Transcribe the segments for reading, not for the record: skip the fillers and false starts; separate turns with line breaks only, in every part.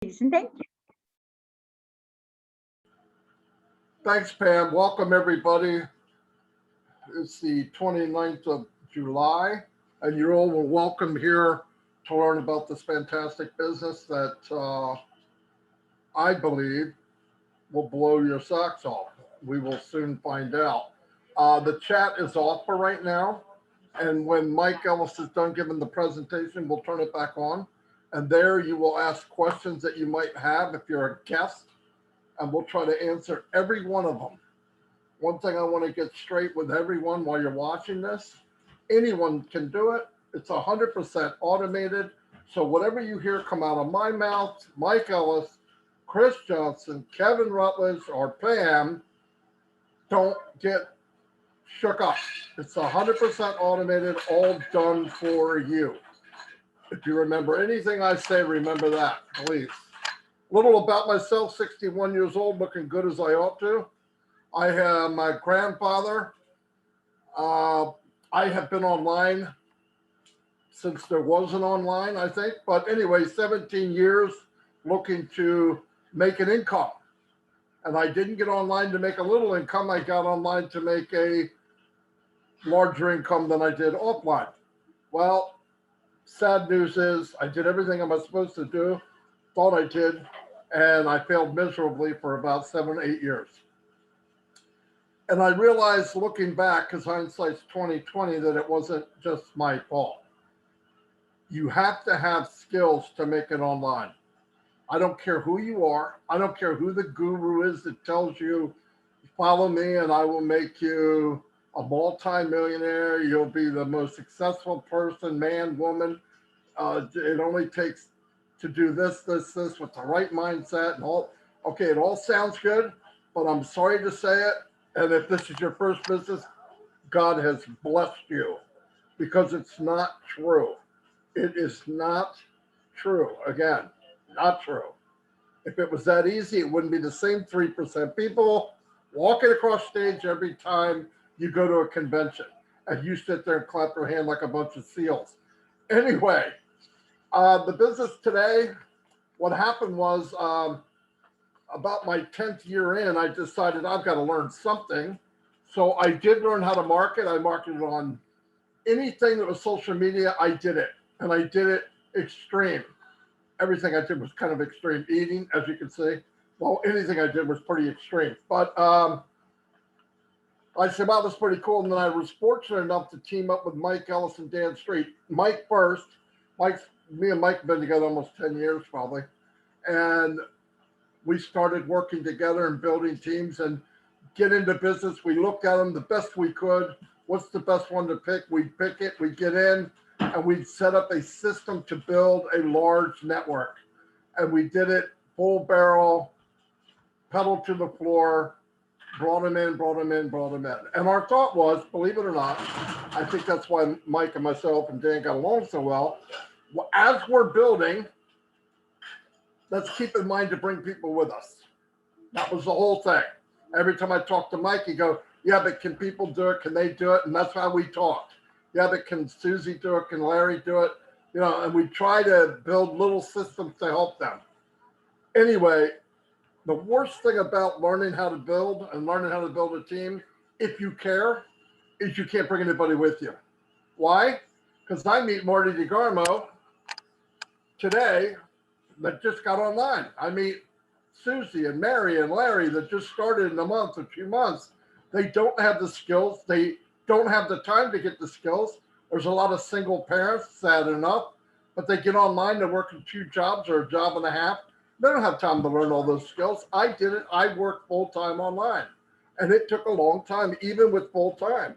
And thank you.
Thanks, Pam. Welcome, everybody. It's the 29th of July, and you're all welcome here to learn about this fantastic business that I believe will blow your socks off. We will soon find out. The chat is off for right now, and when Mike Ellis is done giving the presentation, we'll turn it back on. And there you will ask questions that you might have if you're a guest, and we'll try to answer every one of them. One thing I want to get straight with everyone while you're watching this, anyone can do it. It's 100% automated. So whatever you hear come out of my mouth, Mike Ellis, Chris Johnson, Kevin Rutledge, or Pam, don't get shook up. It's 100% automated, all done for you. If you remember anything I say, remember that, please. A little about myself, 61 years old, looking good as I ought to. I have my grandfather. I have been online since there was an online, I think. But anyway, 17 years looking to make an income. And I didn't get online to make a little income. I got online to make a larger income than I did offline. Well, sad news is I did everything I was supposed to do, thought I did, and I failed miserably for about 7 or 8 years. And I realized looking back, because hindsight's 2020, that it wasn't just my fault. You have to have skills to make it online. I don't care who you are. I don't care who the guru is that tells you, follow me and I will make you a multi-millionaire. You'll be the most successful person, man, woman. It only takes to do this with the right mindset and all. Okay, it all sounds good, but I'm sorry to say it. And if this is your first business, God has blessed you, because it's not true. It is not true. Again, not true. If it was that easy, it wouldn't be the same 3% people walking across stage every time you go to a convention and you sit there and clap your hand like a bunch of seals. Anyway, the business today, what happened was about my 10th year in, I decided I've got to learn something. So I did learn how to market. I marketed on anything that was social media. I did it, and I did it extreme. Everything I did was kind of extreme. Eating, as you can see, well, anything I did was pretty extreme. But I said, wow, that's pretty cool. And then I was fortunate enough to team up with Mike Ellis and Dan Street. Mike first. Me and Mike have been together almost 10 years probably. And we started working together and building teams and get into business. We looked at them the best we could. What's the best one to pick? We'd pick it, we'd get in, and we'd set up a system to build a large network. And we did it full barrel, pedal to the floor, brought them in. And our thought was, believe it or not, I think that's why Mike and myself and Dan got along so well. As we're building, let's keep in mind to bring people with us. That was the whole thing. Every time I talk to Mike, he go, yeah, but can people do it? Can they do it? And that's how we talked. Yeah, but can Susie do it? Can Larry do it? You know, and we try to build little systems to help them. Anyway, the worst thing about learning how to build and learning how to build a team, if you care, is you can't bring anybody with you. Why? Because I meet Marty DeGarmo today that just got online. I meet Susie and Mary and Larry that just started in a month or 2 months. They don't have the skills. They don't have the time to get the skills. There's a lot of single parents, sad enough, but they get online, they're working 2 jobs or a job and a half. They don't have time to learn all those skills. I did it. I worked full-time online, and it took a long time, even with full-time.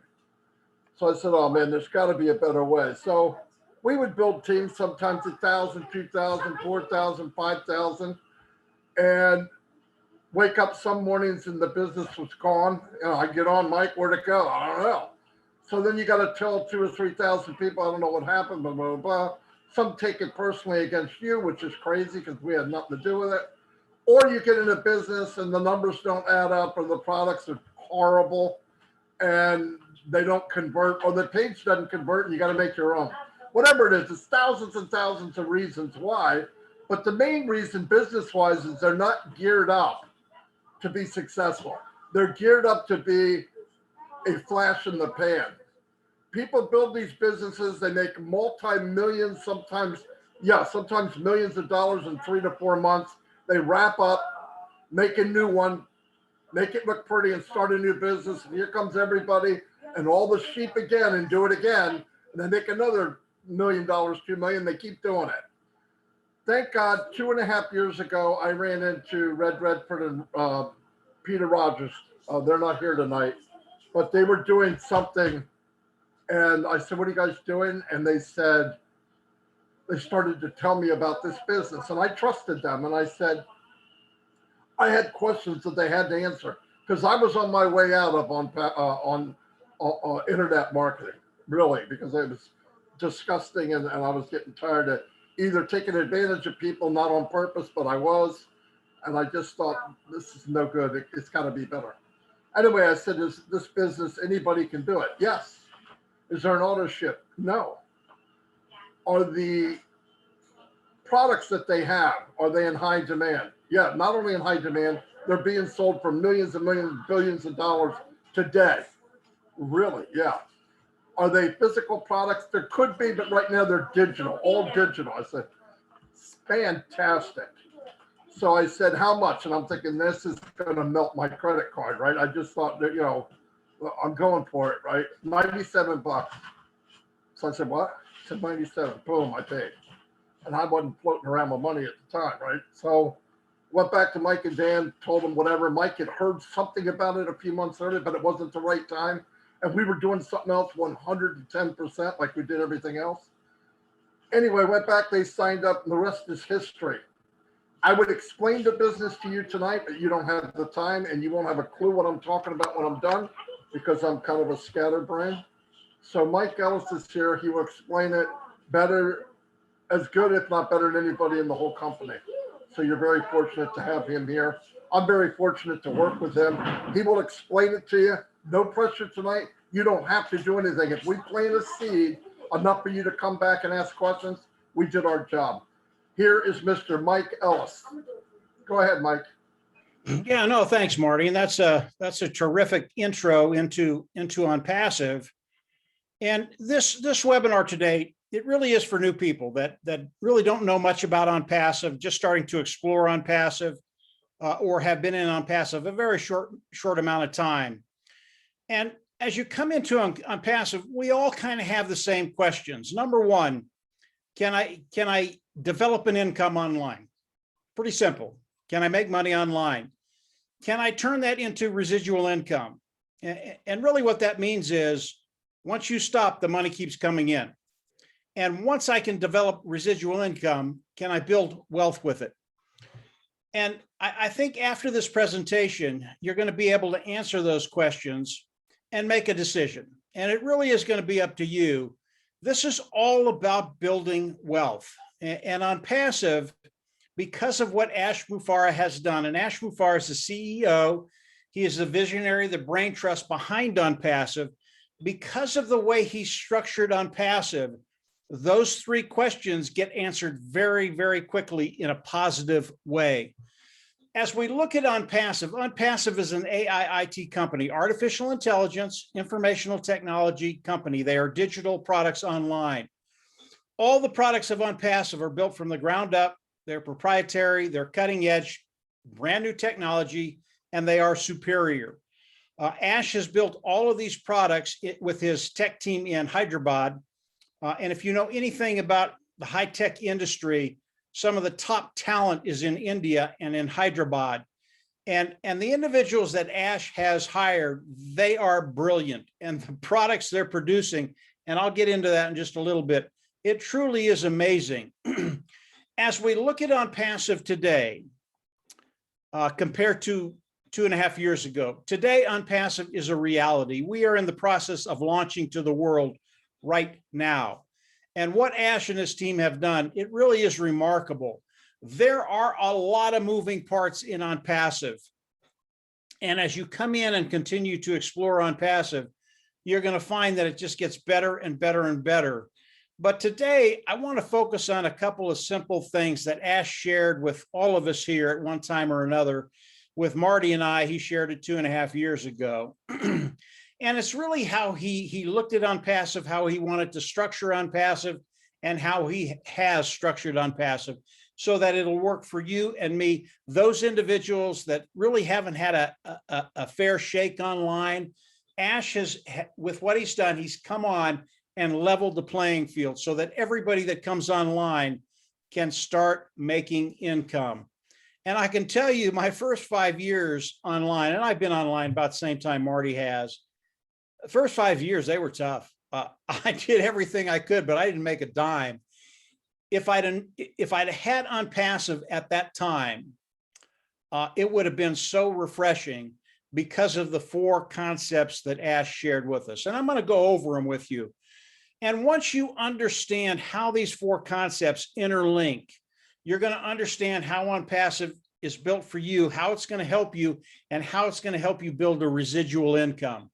So I said, oh man, there's got to be a better way. So we would build teams, sometimes 1,000, 2,000, 4,000, 5,000, and wake up some mornings and the business was gone. You know, I get on, Mike, where'd it go? I don't know. So then you got to tell 2,000 or 3,000 people, I don't know what happened, blah, blah, blah. Some take it personally against you, which is crazy because we had nothing to do with it. Or you get into business and the numbers don't add up, or the products are horrible and they don't convert, or the page doesn't convert and you got to make your own. Whatever it is, there's thousands and thousands of reasons why. But the main reason business-wise is they're not geared up to be successful. They're geared up to be a flash in the pan. People build these businesses, they make multi-millions, sometimes millions of dollars in 3 to 4 months. They wrap up, make a new one, make it look pretty, and start a new business. And here comes everybody and all the sheep again and do it again. And they make another $1 million, $2 million. They keep doing it. Thank God, 2.5 years ago, I ran into Red Redford and Peter Rogers. They're not here tonight, but they were doing something. And I said, what are you guys doing? And they said, they started to tell me about this business. And I trusted them. And I said, I had questions that they had to answer because I was on my way out of on internet marketing, really, because it was disgusting. And I was getting tired of either taking advantage of people, not on purpose, but I was. And I just thought, this is no good. It's got to be better. Anyway, I said, is this business, anybody can do it? Yes. Is there an auto ship? No. Are the products that they have, are they in high demand? Yeah, not only in high demand, they're being sold for millions and millions, billions of dollars today. Really? Yeah. Are they physical products? There could be, but right now they're digital, all digital. I said, fantastic. So I said, how much? And I'm thinking, this is going to melt my credit card, right? I just thought that, I'm going for it, right? $97. So I said, what? I said, 97. Boom, I paid. And I wasn't floating around with money at the time, right? So went back to Mike and Dan, told them whatever. Mike had heard something about it a few months earlier, but it wasn't the right time. And we were doing something else 110% like we did everything else. Anyway, went back, they signed up, and the rest is history. I would explain the business to you tonight, but you don't have the time and you won't have a clue what I'm talking about when I'm done because I'm kind of a scatterbrain. So Mike Ellis is here. He will explain it better, as good, if not better than anybody in the whole company. So you're very fortunate to have him here. I'm very fortunate to work with him. He will explain it to you. No pressure tonight. You don't have to do anything. If we plant a seed enough for you to come back and ask questions, we did our job. Here is Mr. Mike Ellis. Go ahead, Mike.
Yeah, no, thanks, Marty. And that's a terrific intro into OnPassive. And this webinar today, it really is for new people that really don't know much about OnPassive, just starting to explore OnPassive, or have been in OnPassive a very short amount of time. And as you come into OnPassive, we all kind of have the same questions. Number one, can I develop an income online? Pretty simple. Can I make money online? Can I turn that into residual income? And really what that means is once you stop, the money keeps coming in. And once I can develop residual income, can I build wealth with it? And I think after this presentation, you're going to be able to answer those questions and make a decision. And it really is going to be up to you. This is all about building wealth. And OnPassive, because of what Ash Mufareh has done, and Ash Mufareh is the CEO, he is the visionary, the brain trust behind OnPassive. Because of the way he structured OnPassive, those three questions get answered very, very quickly in a positive way. As we look at OnPassive, OnPassive is an AI IT company, artificial intelligence, informational technology company. They are digital products online. All the products of OnPassive are built from the ground up. They're proprietary, they're cutting edge, brand new technology, and they are superior. Ash has built all of these products with his tech team in Hyderabad. And if you know anything about the high-tech industry, some of the top talent is in India and in Hyderabad. And the individuals that Ash has hired, they are brilliant. And the products they're producing, and I'll get into that in just a little bit, it truly is amazing. As we look at OnPassive today, compared to 2.5 years ago, today OnPassive is a reality. We are in the process of launching to the world right now. And what Ash and his team have done, it really is remarkable. There are a lot of moving parts in OnPassive. And as you come in and continue to explore OnPassive, you're going to find that it just gets better and better and better. But today I want to focus on a couple of simple things that Ash shared with all of us here at one time or another. With Marty and I, he shared it 2.5 years ago. And it's really how he looked at OnPassive, how he wanted to structure OnPassive, and how he has structured OnPassive so that it'll work for you and me, those individuals that really haven't had a fair shake online. Ash has, with what he's done, he's come on and leveled the playing field so that everybody that comes online can start making income. And I can tell you my first 5 years online, and I've been online about the same time Marty has, the first 5 years, they were tough. I did everything I could, but I didn't make a dime. If I'd had OnPassive at that time, it would have been so refreshing because of the 4 concepts that Ash shared with us. And I'm going to go over them with you. And once you understand how these 4 concepts interlink, you're going to understand how OnPassive is built for you, how it's going to help you, and how it's going to help you build a residual income.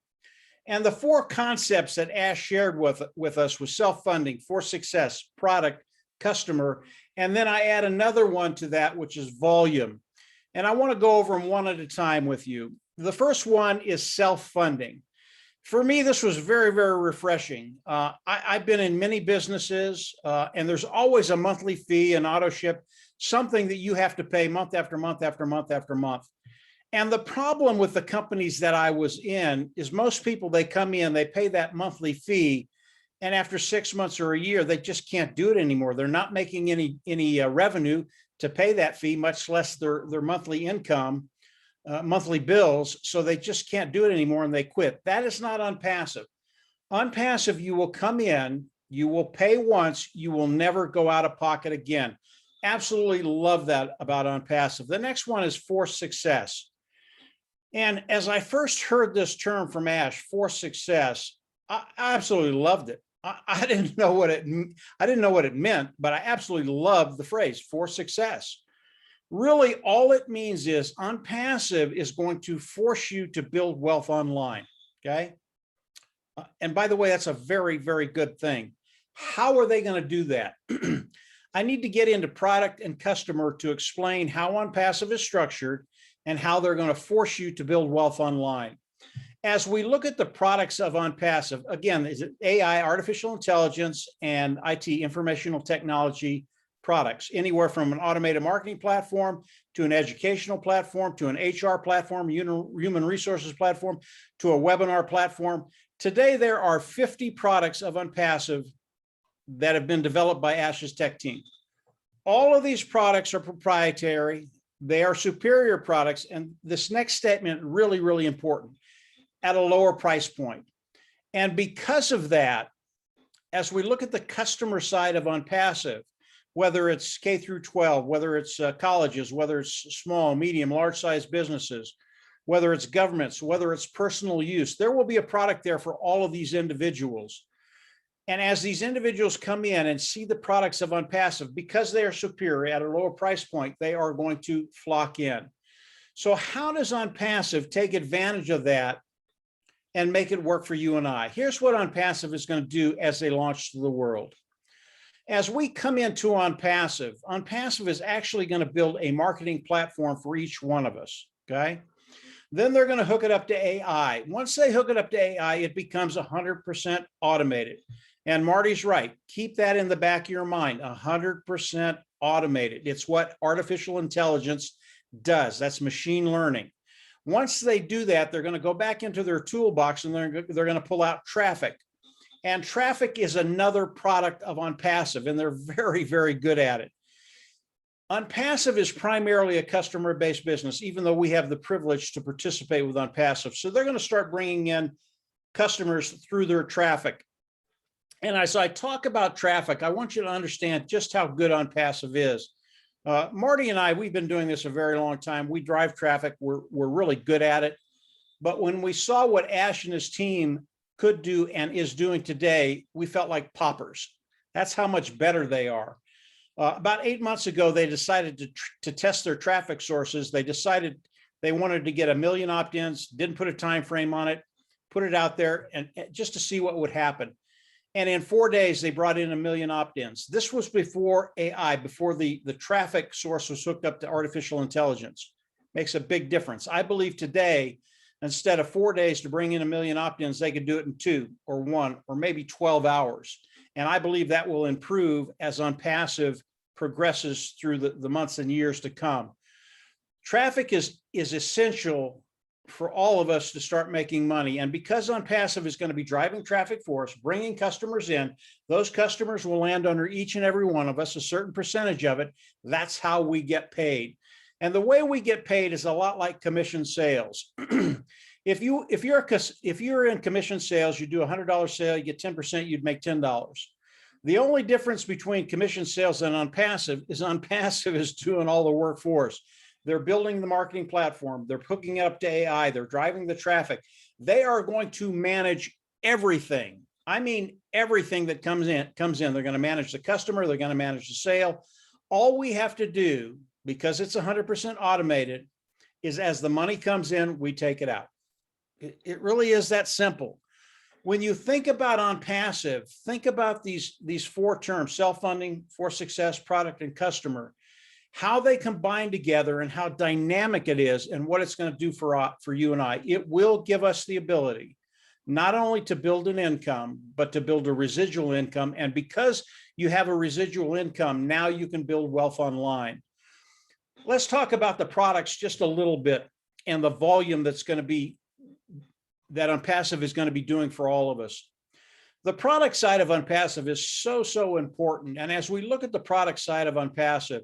And the 4 concepts that Ash shared with us was self-funding, for success, product, customer, and then I add another one to that, which is volume. And I want to go over them one at a time with you. The first one is self-funding. For me, this was very, very refreshing. I've been in many businesses, and there's always a monthly fee, an auto ship, something that you have to pay month after month after month after month. And the problem with the companies that I was in is most people, they come in, they pay that monthly fee, and after 6 months or a year, they just can't do it anymore. They're not making any revenue to pay that fee, much less their monthly income, monthly bills. So they just can't do it anymore and they quit. That is not OnPassive. OnPassive, you will come in, you will pay once, you will never go out of pocket again. Absolutely love that about OnPassive. The next one is for success. And as I first heard this term from Ash, for success, I absolutely loved it. I didn't know what it meant, but I absolutely loved the phrase for success. Really, all it means is OnPassive is going to force you to build wealth online. Okay. And by the way, that's a very, very good thing. How are they going to do that? I need to get into product and customer to explain how OnPassive is structured and how they're going to force you to build wealth online. As we look at the products of OnPassive, again, is it AI, artificial intelligence, and IT, informational technology products, anywhere from an automated marketing platform to an educational platform, to an HR platform, human resources platform, to a webinar platform. Today, there are 50 products of OnPassive that have been developed by Ash's tech team. All of these products are proprietary. They are superior products. And this next statement, really, really important, at a lower price point. And because of that, as we look at the customer side of OnPassive, whether it's K through 12, whether it's colleges, whether it's small, medium, large size businesses, whether it's governments, whether it's personal use, there will be a product there for all of these individuals. And as these individuals come in and see the products of OnPassive, because they are superior at a lower price point, they are going to flock in. So how does OnPassive take advantage of that and make it work for you and I? Here's what OnPassive is going to do as they launch to the world. As we come into OnPassive, OnPassive is actually going to build a marketing platform for each one of us, okay? Then they're going to hook it up to AI. Once they hook it up to AI, it becomes 100% automated. And Marty's right. Keep that in the back of your mind, 100% automated. It's what artificial intelligence does. That's machine learning. Once they do that, they're going to go back into their toolbox and they're going to pull out traffic. And traffic is another product of OnPassive, and they're very, very good at it. OnPassive is primarily a customer-based business, even though we have the privilege to participate with OnPassive. So they're going to start bringing in customers through their traffic. And as I talk about traffic, I want you to understand just how good OnPassive is. Marty and I, we've been doing this a very long time. We drive traffic. We're really good at it. But when we saw what Ash and his team could do and is doing today, we felt like poppers. That's how much better they are. About 8 months ago, they decided to test their traffic sources. They decided they wanted to get 1 million opt-ins, didn't put a time frame on it, put it out there and just to see what would happen. And in 4 days, they brought in 1 million opt-ins. This was before AI, before the traffic source was hooked up to artificial intelligence. Makes a big difference. I believe today, instead of 4 days to bring in 1 million opt-ins, they could do it in 2 or 1 or maybe 12 hours. And I believe that will improve as OnPassive progresses through the months and years to come. Traffic is essential for all of us to start making money. And because OnPassive is going to be driving traffic for us, bringing customers in, those customers will land under each and every one of us, a certain percentage of it. That's how we get paid. And the way we get paid is a lot like commission sales. If you're in commission sales, you do a $100 sale, you get 10%, you'd make $10. The only difference between commission sales and OnPassive is doing all the work for us. They're building the marketing platform. They're hooking it up to AI. They're driving the traffic. They are going to manage everything. I mean, everything that comes in. They're going to manage the customer. They're going to manage the sale. All we have to do, because it's 100% automated, is as the money comes in, we take it out. It really is that simple. When you think about OnPassive, think about these 4 terms: self-funding, for success, product, and customer, how they combine together and how dynamic it is and what it's going to do for you and I. It will give us the ability not only to build an income, but to build a residual income. And because you have a residual income, now you can build wealth online. Let's talk about the products just a little bit and the volume that OnPassive is going to be doing for all of us. The product side of OnPassive is so important. And as we look at the product side of OnPassive,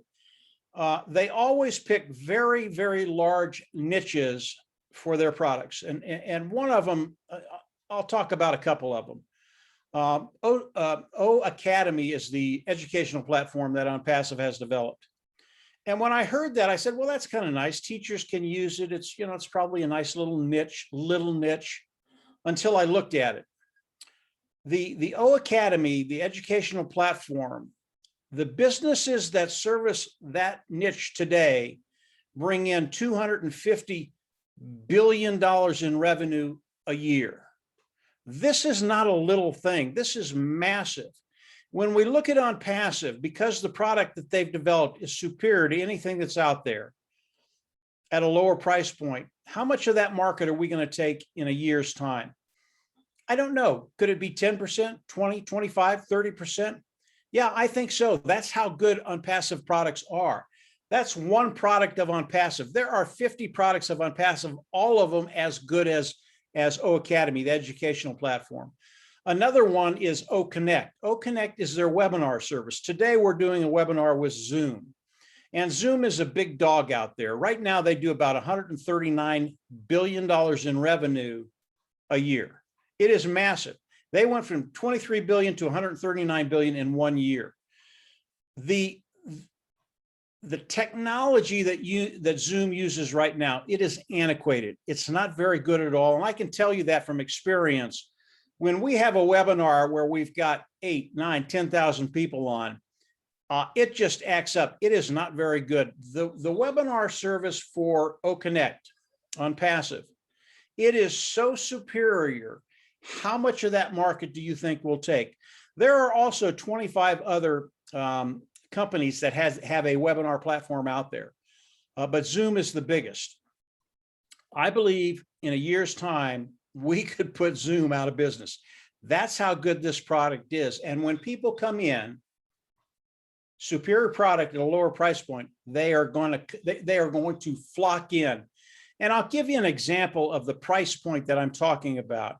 they always pick very, very large niches for their products. And one of them, I'll talk about a couple of them. O Academy is the educational platform that OnPassive has developed. And when I heard that, I said, well, that's kind of nice. Teachers can use it. It's, it's probably a nice little niche, until I looked at it. The O Academy, the educational platform, the businesses that service that niche today bring in $250 billion in revenue a year. This is not a little thing. This is massive. When we look at OnPassive, because the product that they've developed is superior to anything that's out there at a lower price point, how much of that market are we going to take in a year's time? I don't know. Could it be 10%, 20, 25, 30%? Yeah, I think so. That's how good OnPassive products are. That's one product of OnPassive. There are 50 products of OnPassive, all of them as good as O Academy, the educational platform. Another one is O Connect. O Connect is their webinar service. Today, we're doing a webinar with Zoom. And Zoom is a big dog out there. Right now, they do about $139 billion in revenue a year. It is massive. They went from 23 billion to 139 billion in 1 year. The technology that Zoom uses right now, it is antiquated. It's not very good at all. And I can tell you that from experience. When we have a webinar where we've got 8, 9, 10,000 people on, it just acts up. It is not very good. The webinar service for O Connect OnPassive, it is so superior. How much of that market do you think we'll take? There are also 25 other companies that have a webinar platform out there, but Zoom is the biggest. I believe in a year's time, we could put Zoom out of business. That's how good this product is. And when people come in, superior product at a lower price point, they are going to flock in. And I'll give you an example of the price point that I'm talking about.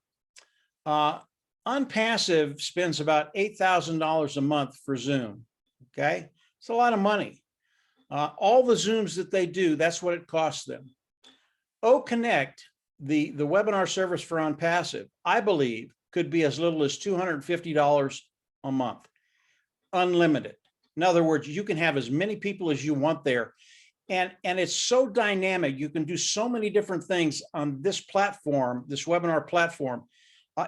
OnPassive spends about $8,000 a month for Zoom. Okay, it's a lot of money. All the Zooms that they do, that's what it costs them. O Connect, the webinar service for OnPassive, I believe could be as little as $250 a month, unlimited. In other words, you can have as many people as you want there. And it's so dynamic. You can do so many different things on this platform, this webinar platform.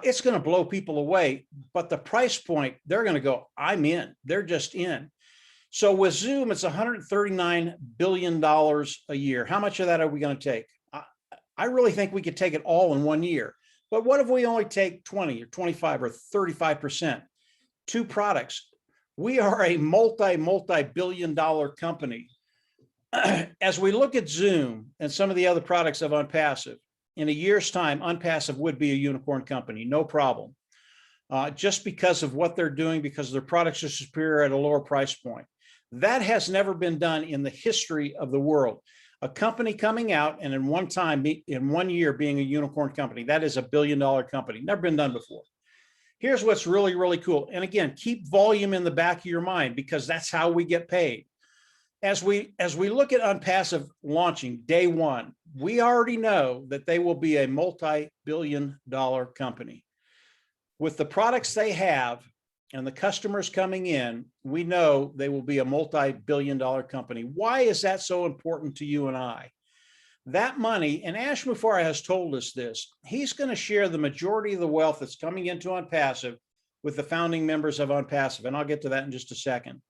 It's going to blow people away, but the price point, they're going to go, I'm in. They're just in. So with Zoom, it's $139 billion a year. How much of that are we going to take? I really think we could take it all in 1 year. But what if we only take 20 or 25 or 35%? two products. We are a multi-billion-dollar company. As we look at Zoom and some of the other products of OnPassive, in a year's time, OnPassive would be a unicorn company, no problem. Just because of what they're doing, because their products are superior at a lower price point. That has never been done in the history of the world. A company coming out and in one year being a unicorn company, that is a billion-dollar company, never been done before. Here's what's really, really cool. And again, keep volume in the back of your mind, because that's how we get paid. As we look at OnPassive launching day one, we already know that they will be a multi-billion-dollar company. With the products they have and the customers coming in, we know they will be a multi-billion-dollar company. Why is that so important to you and I? That money, and Ash Mufareh has told us this, he's going to share the majority of the wealth that's coming into OnPassive with the founding members of OnPassive, and I'll get to that in just a second.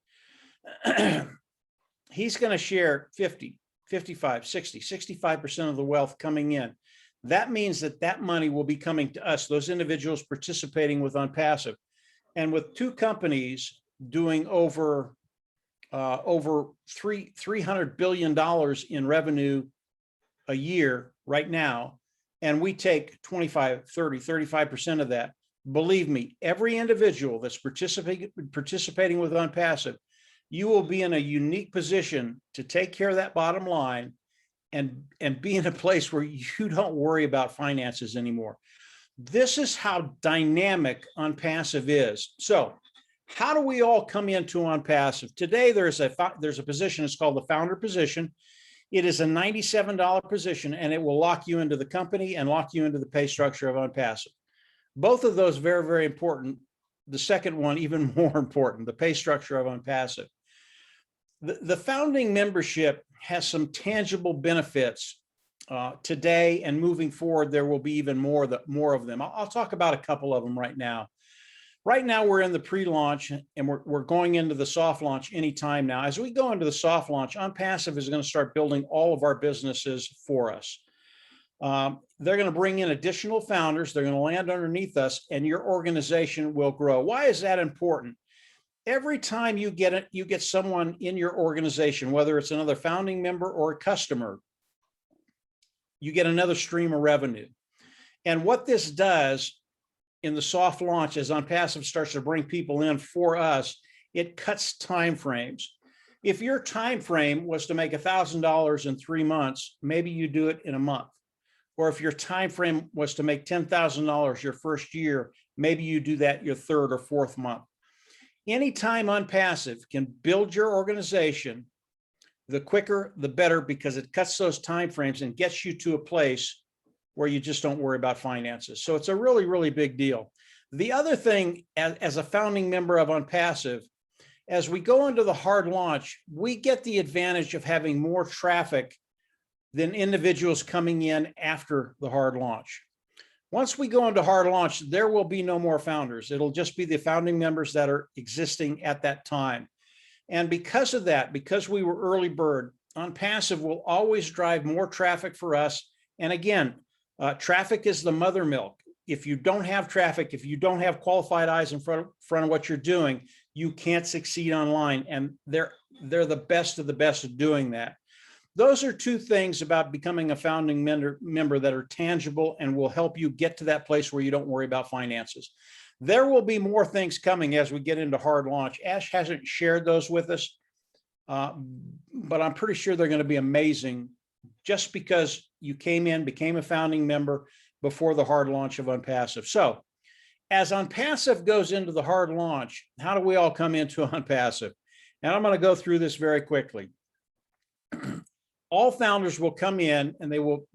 He's going to share 50, 55, 60, 65% of the wealth coming in. That means that that money will be coming to us, those individuals participating with OnPassive. And with two companies doing over $300 billion in revenue a year right now, and we take 25, 30, 35% of that, believe me, every individual that's participating with OnPassive, you will be in a unique position to take care of that bottom line and be in a place where you don't worry about finances anymore. This is how dynamic OnPassive is. So how do we all come into OnPassive? Today, there's a position, it's called the founder position. It is a $97 position, and it will lock you into the company and lock you into the pay structure of OnPassive. Both of those very, very important. The second one, even more important, the pay structure of OnPassive. The founding membership has some tangible benefits today, and moving forward, there will be even more of them. I'll talk about a couple of them right now. Right now, we're in the pre-launch, and we're going into the soft launch anytime now. As we go into the soft launch, OnPassive is going to start building all of our businesses for us. They're going to bring in additional founders. They're going to land underneath us, and your organization will grow. Why is that important? Every time you get someone in your organization, whether it's another founding member or a customer, you get another stream of revenue. And what this does in the soft launch, as OnPassive starts to bring people in for us, it cuts time frames. If your time frame was to make $1,000 in 3 months, maybe you do it in a month. Or if your time frame was to make $10,000 your first year, maybe you do that your third or fourth month. Anytime OnPassive can build your organization, the quicker, the better, because it cuts those time frames and gets you to a place where you just don't worry about finances. So it's a really, really big deal. The other thing, as a founding member of OnPassive, as we go into the hard launch, we get the advantage of having more traffic than individuals coming in after the hard launch. Once we go into hard launch, there will be no more founders. It'll just be the founding members that are existing at that time. And because of that, because we were early bird, OnPassive will always drive more traffic for us. And again, traffic is the mother milk. If you don't have traffic, if you don't have qualified eyes in front of what you're doing, you can't succeed online. And they're the best of the best at doing that. Those are two things about becoming a founding member that are tangible and will help you get to that place where you don't worry about finances. There will be more things coming as we get into hard launch. Ash hasn't shared those with us, but I'm pretty sure they're going to be amazing just because you came in, became a founding member before the hard launch of OnPassive. So as OnPassive goes into the hard launch, how do we all come into OnPassive? And I'm going to go through this very quickly. All founders will come in, and they will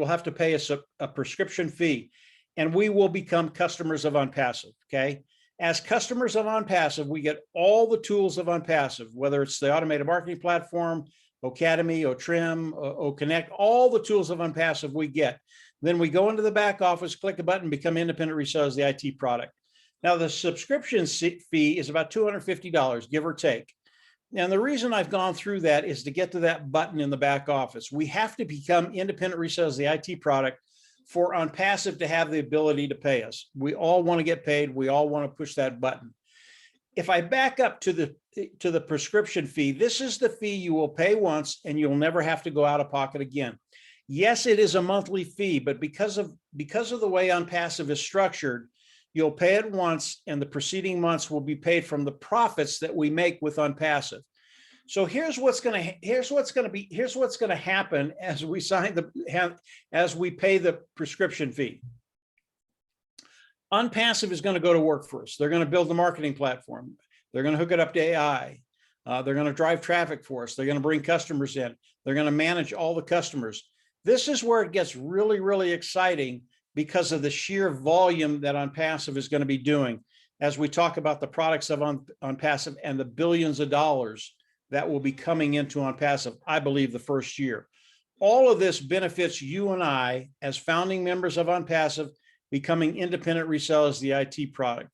have to pay us a prescription fee, and we will become customers of OnPassive. Okay. As customers of OnPassive, we get all the tools of OnPassive, whether it's the automated marketing platform, Ocademy, Otrim, Oconnect, all the tools of OnPassive we get. Then we go into the back office, click a button, become independent resellers of the IT product. Now the subscription fee is about $250, give or take. And the reason I've gone through that is to get to that button in the back office. We have to become independent resellers of the IT product for OnPassive to have the ability to pay us. We all want to get paid. We all want to push that button. If I back up to the prescription fee, this is the fee you will pay once and you'll never have to go out of pocket again. Yes, it is a monthly fee, but because of the way OnPassive is structured, you'll pay it once and the preceding months will be paid from the profits that we make with OnPassive. So here's what's going to happen as we as we pay the prescription fee. OnPassive is going to go to work for us. They're going to build the marketing platform. They're going to hook it up to AI. They're going to drive traffic for us. They're going to bring customers in. They're going to manage all the customers. This is where it gets really, really exciting because of the sheer volume that OnPassive is going to be doing as we talk about the products of OnPassive and the billions of dollars that will be coming into OnPassive, I believe, the first year. All of this benefits you and I as founding members of OnPassive, becoming independent resellers of the IT product.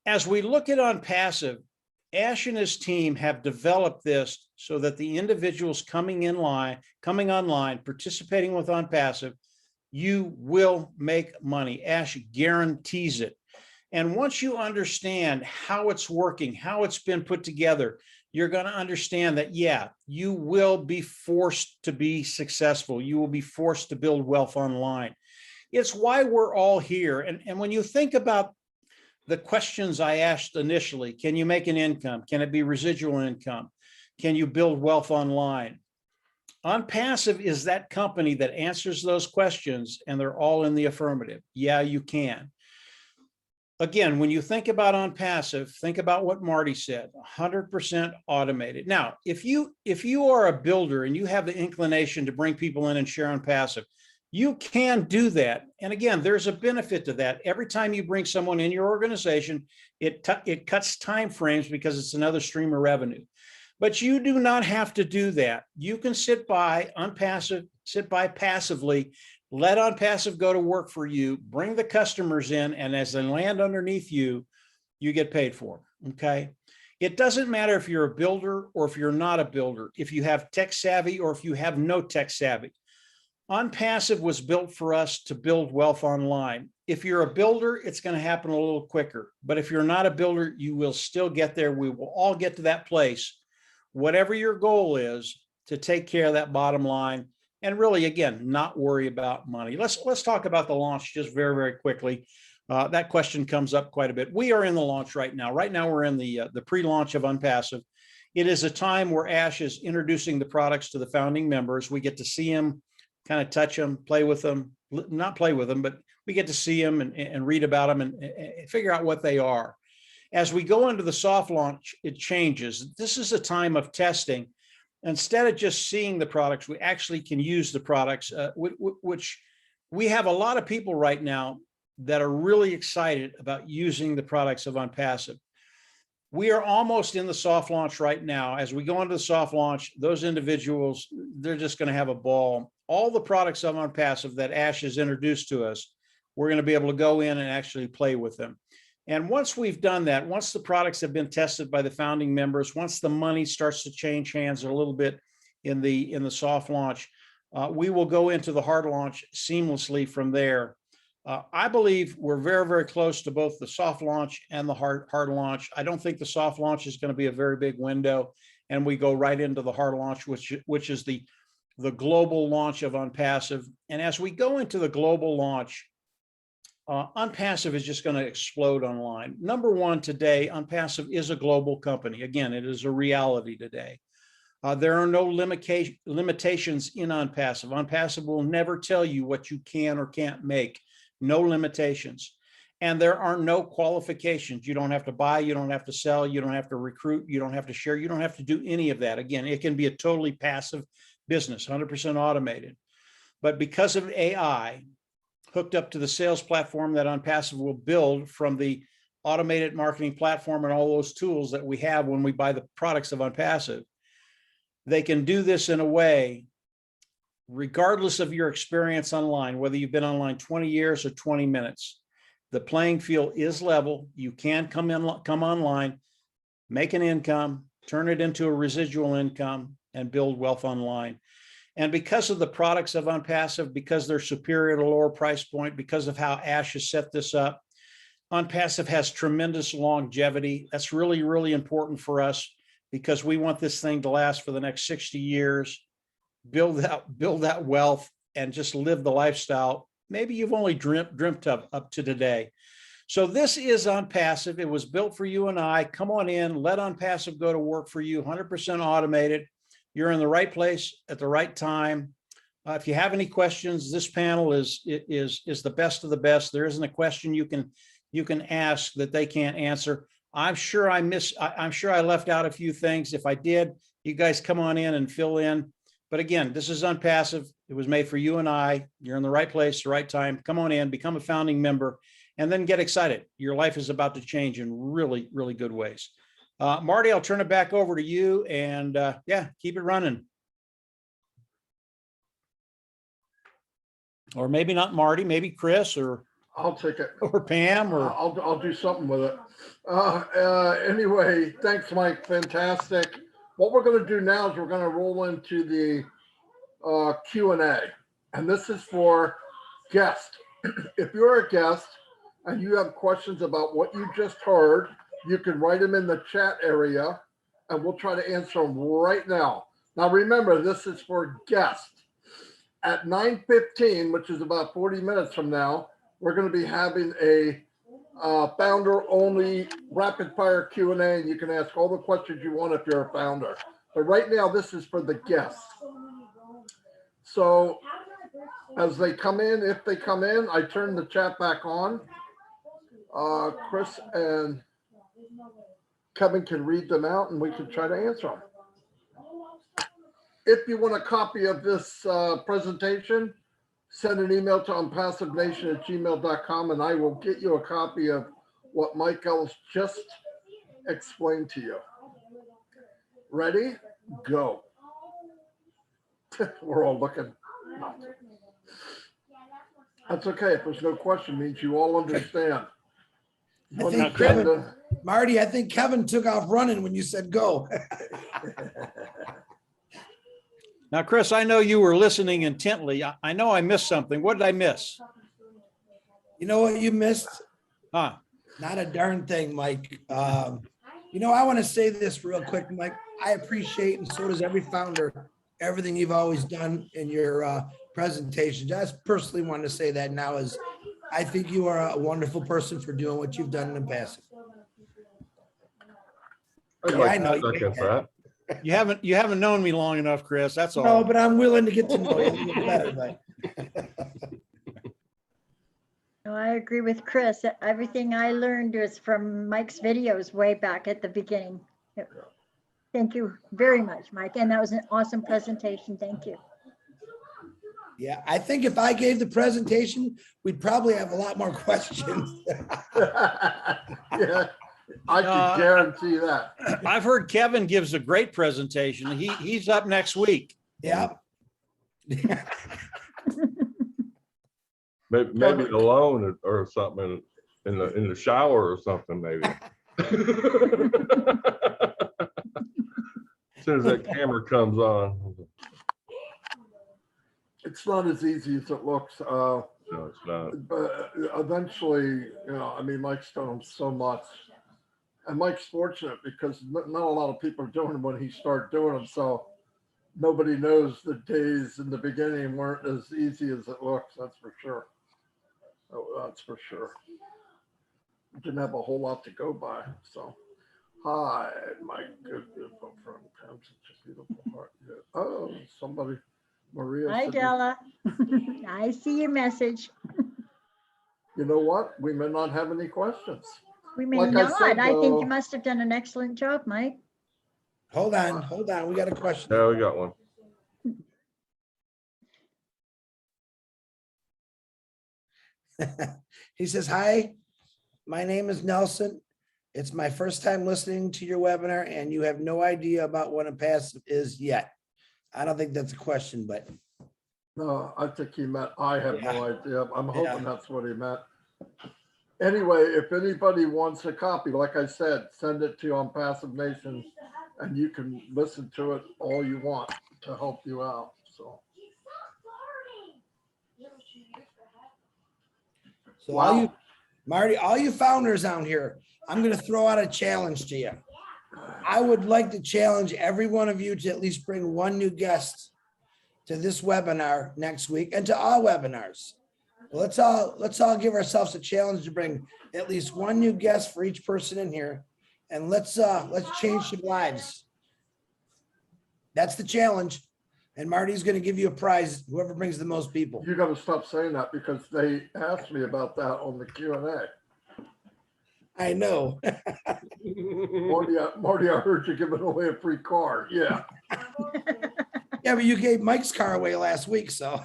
As we look at OnPassive, Ash and his team have developed this so that the individuals coming online, participating with OnPassive, you will make money. Ash guarantees it. And once you understand how it's working, how it's been put together, you're going to understand that, yeah, you will be forced to be successful. You will be forced to build wealth online. It's why we're all here. And when you think about the questions I asked initially, can you make an income? Can it be residual income? Can you build wealth online? OnPassive is that company that answers those questions, and they're all in the affirmative. Yeah, you can. Again, when you think about OnPassive, think about what Marty said, 100% automated. Now, if you are a builder and you have the inclination to bring people in and share OnPassive, you can do that. And again, there's a benefit to that. Every time you bring someone in your organization, it cuts time frames because it's another stream of revenue. But you do not have to do that. You can sit by passively, let OnPassive go to work for you, bring the customers in, and as they land underneath you, you get paid for them, okay? It doesn't matter if you're a builder or if you're not a builder, if you have tech savvy or if you have no tech savvy. OnPassive was built for us to build wealth online. If you're a builder, it's going to happen a little quicker. But if you're not a builder, you will still get there. We will all get to that place, whatever your goal is, to take care of that bottom line and really, again, not worry about money. Let's talk about the launch just very, very quickly. That question comes up quite a bit. We are in the launch right now. Right now, we're in the pre-launch of OnPassive. It is a time where Ash is introducing the products to the founding members. We get to see them, kind of touch them, play with them, not play with them, but we get to see them and read about them and figure out what they are. As we go into the soft launch, it changes. This is a time of testing. Instead of just seeing the products, we actually can use the products, which we have a lot of people right now that are really excited about using the products of OnPassive. We are almost in the soft launch right now. As we go into the soft launch, those individuals, they're just going to have a ball. All the products of OnPassive that Ash has introduced to us, we're going to be able to go in and actually play with them. And once we've done that, once the products have been tested by the founding members, once the money starts to change hands a little bit in the soft launch, we will go into the hard launch seamlessly from there. I believe we're very, very close to both the soft launch and the hard launch. I don't think the soft launch is going to be a very big window, and we go right into the hard launch, which is the global launch of OnPassive. And as we go into the global launch, OnPassive is just going to explode online. Number one, today, OnPassive is a global company. Again, it is a reality today. There are no limitations in OnPassive. OnPassive will never tell you what you can or can't make. No limitations. And there are no qualifications. You don't have to buy, you don't have to sell, you don't have to recruit, you don't have to share, you don't have to do any of that. Again, it can be a totally passive business, 100% automated. But because of AI, hooked up to the sales platform that OnPassive will build from the automated marketing platform and all those tools that we have when we buy the products of OnPassive, they can do this in a way, regardless of your experience online, whether you've been online 20 years or 20 minutes, the playing field is level. You can come online, make an income, turn it into a residual income, and build wealth online. And because of the products of OnPassive, because they're superior at a lower price point, because of how Ash has set this up, OnPassive has tremendous longevity. That's really, really important for us because we want this thing to last for the next 60 years, build that wealth, and just live the lifestyle maybe you've only dreamt of up to today. So this is OnPassive. It was built for you and I. Come on in, let OnPassive go to work for you, 100% automated. You're in the right place at the right time. If you have any questions, this panel is the best of the best. There isn't a question you can ask that they can't answer. I'm sure I left out a few things. If I did, you guys come on in and fill in. But again, this is OnPassive. It was made for you and I. You're in the right place, the right time. Come on in, become a founding member, and then get excited. Your life is about to change in really, really good ways. Marty, I'll turn it back over to you, and yeah, keep it running. Or maybe not Marty, maybe Chris or
I'll take it.
or Pam or
I'll do something with it. Anyway, thanks, Mike. Fantastic. What we're going to do now is we're going to roll into the Q&A, and this is for guests. If you're a guest and you have questions about what you just heard, you can write them in the chat area, and we'll try to answer them right now. Now, remember, this is for guests. At 9:15, which is about 40 minutes from now, we're going to be having a founder-only rapid-fire Q&A, and you can ask all the questions you want if you're a founder. But right now, this is for the guests. So as they come in, if they come in, I turn the chat back on. Chris and Kevin can read them out, and we can try to answer them. If you want a copy of this presentation, send an email to onpassivenation@gmail.com, and I will get you a copy of what Mike Ellis just explained to you. Ready? Go. We're all looking. That's okay. If there's no question, it means you all understand.
I think Kevin, Marty, I think Kevin took off running when you said go.
Now, Chris, I know you were listening intently. I know I missed something. What did I miss?
You know what you missed?
Huh?
Not a darn thing, Mike. You know, I want to say this real quick, Mike. I appreciate, and so does every founder, everything you've always done in your presentations. I just personally want to say that now is I think you are a wonderful person for doing what you've done in the past. Yeah, I know.
You haven't known me long enough, Chris. That's all.
No, but I'm willing to get to know you a little better. But
No, I agree with Chris. Everything I learned was from Mike's videos way back at the beginning. Thank you very much, Mike. And that was an awesome presentation. Thank you.
yeah, I think if I gave the presentation, we'd probably have a lot more questions.
Yeah, I can guarantee that.
I've heard Kevin gives a great presentation. He's up next week.
Yeah.
Maybe alone or something in the shower or something, maybe. As soon as that camera comes on.
It's not as easy as it looks.
No, it's not.
But eventually, I mean, Mike's done so much. And Mike's fortunate because not a lot of people are doing them when he started doing them. So nobody knows the days in the beginning weren't as easy as it looks. That's for sure. Oh, that's for sure. Didn't have a whole lot to go by. So, hi, my good beautiful friend. Such a beautiful heart. Yeah. Oh, somebody, Maria.
Hi, Della. I see your message.
You know what? We may not have any questions.
We may
Like I
not.
said,
I think
though-
you must have done an excellent job, Mike.
Hold on. We got a question.
Yeah, we got one.
He says, hi, my name is Nelson. It's my first time listening to your webinar and you have no idea about what OnPassive is yet. I don't think that's a question, but
No, I think he meant, I have no idea. I'm hoping
Yeah.
that's what he meant. Anyway, if anybody wants a copy, like I said, send it to OnPassive Nation and you can listen to it all you want to help you out. So,
So all you,
wow.
Marty, all you founders out here, I'm gonna throw out a challenge to you. I would like to challenge every one of you to at least bring one new guest to this webinar next week and to all webinars. Let's all give ourselves a challenge to bring at least one new guest for each person in here. And let's change some lives. That's the challenge. And Marty's gonna give you a prize, whoever brings the most people.
You gotta stop saying that because they asked me about that on the Q&A.
I know.
Marty, I heard you giving away a free car. Yeah.
Yeah, but you gave Mike's car away last week, so.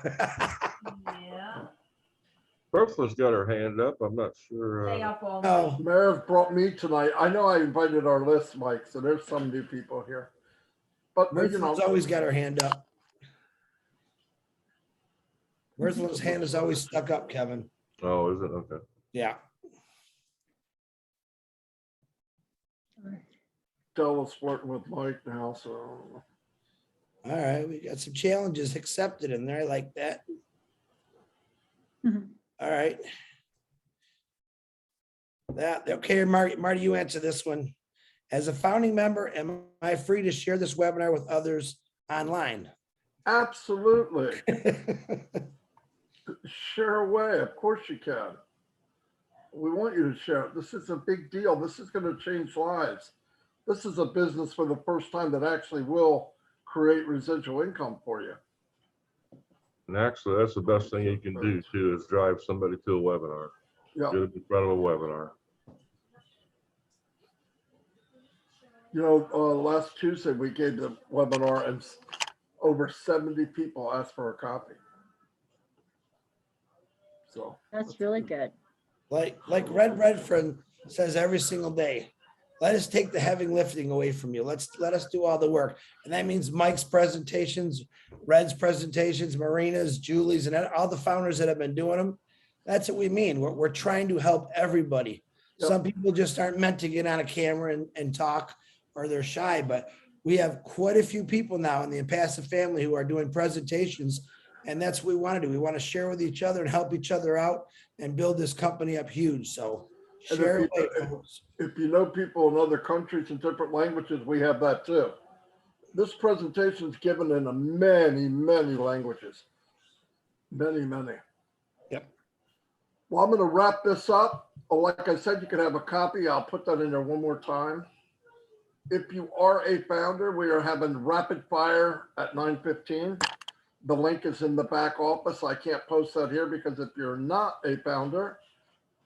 Bertha's got her hand up. I'm not sure.
Oh,
Mayor's brought me tonight. I know I invited our list, Mike, so there's some new people here. But, you know,
Merthl's always got her hand up. Merthl's hand is always stuck up, Kevin.
Oh, is it? Okay.
Yeah.
Stella's flirting with Mike now, so.
All right, we got some challenges accepted in there. I like that.
Mhm.
All right. That, okay, Marty, you answer this one. As a founding member, am I free to share this webinar with others online?
Absolutely. Share away. Of course you can. We want you to share it. This is a big deal. This is going to change lives. This is a business for the first time that actually will create residual income for you.
And actually, that's the best thing you can do too, is drive somebody to a webinar.
Yeah.
Get in front of a webinar.
You know, last Tuesday we gave the webinar and over 70 people asked for a copy. So
That's really good.
Like Red Redfern says every single day, let us take the heavy lifting away from you. Let us do all the work. And that means Mike's presentations, Red's presentations, Marina's, Julie's, and all the founders that have been doing them. That's what we mean. We're trying to help everybody.
Yep.
Some people just aren't meant to get on a camera and talk, or they're shy, but we have quite a few people now in the Impassive family who are doing presentations. And that's what we want to do. We want to share with each other and help each other out and build this company up huge. So
And
share
if
away,
you-
folks.
if you know people in other countries and different languages, we have that too. This presentation is given in many, many languages. Many, many.
Yep.
Well, I'm going to wrap this up. Like I said, you can have a copy. I'll put that in there one more time. If you are a founder, we are having rapid fire at 9:15. The link is in the back office. I can't post that here because if you're not a founder,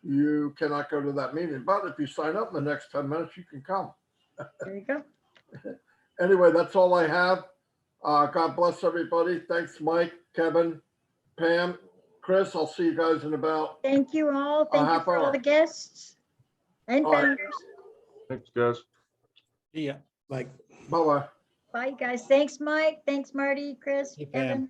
you cannot go to that meeting. But if you sign up in the next 10 minutes, you can come.
There you go.
Anyway, that's all I have. God bless everybody. Thanks, Mike, Kevin, Pam, Chris. I'll see you guys in about.
Thank you all. Thank you
half
for all
hour.
the guests and
All right.
founders.
Thanks, guys.
Yeah, like.
Bye-bye.
Bye, guys. Thanks, Mike. Thanks, Marty, Chris,
Hey, Pam.
Kevin.